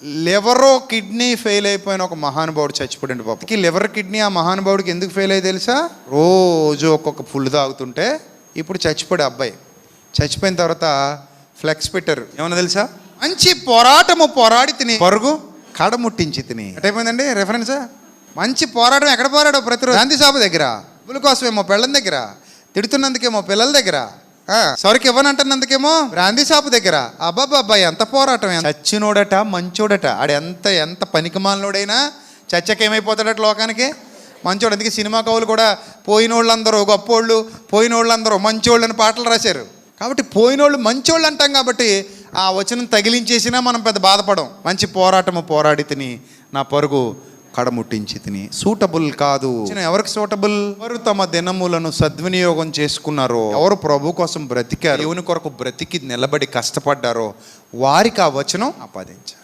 లివరో kidney fail అయిపోయిన ఒక మహానుభావుడు చచ్చిపోయాడు పాపకి. లివర్ కిడ్నీ ఆ మహానుభావుడికి ఎందుకు ఫెయిల్ అయ్యి తెలుసా? రోజు ఒక్కొక్క ఫుల్ తాగుతుంటే ఇప్పుడు చచ్చిపోయాడు అబ్బాయి. చచ్చిపోయిన తర్వాత ఫ్లెక్స్ పెట్టారు. ఏమన్నా తెలుసా? మంచి పోరాడి తిని పరుగు కడముట్టించి తిని. ఎట్టయిపోయిందండి రెఫరెన్స్? మంచి పోరాటం. ఎక్కడ పోరాడో? ప్రతిరోజు గాంధీ సాబు దగ్గర, డబ్బుల కోసమేమో పెళ్ళం దగ్గర, తిడుతున్నందుకేమో పిల్లల దగ్గర, సరికి ఇవ్వనంటున్నందుకేమో గాంధీ షాపు దగ్గర. అబ్బాబ్బాబ్బా ఎంత పోరాటం! చచ్చినోడట మంచోడట. ఆడు ఎంత పనికిమాలినోడైనా చచ్చకేమైపోతాడట లోకానికి మంచోడు. అందుకే సినిమా కవులు కూడా పోయినోళ్ళందరూ గొప్పోళ్ళు, పోయినోళ్ళందరూ మంచోళ్ళు అని పాటలు రాశారు. కాబట్టి పోయినోళ్ళు మంచోళ్ళు అంటాం కాబట్టి ఆ వచనం తగిలించేసినా మనం పెద్ద బాధపడం. మంచి పోరాడి తిని నా పరుగు కడముట్టించి తిని. సూటబుల్ కాదు. ఎవరికి సూటబుల్? ఎవరు తమ దినములను సద్వినియోగం చేసుకున్నారో, ఎవరు ప్రభు కోసం బ్రతికారు, దేవుని కొరకు బ్రతికి నిలబడి కష్టపడ్డారో వారికి ఆ వచనం ఆపాదించారు.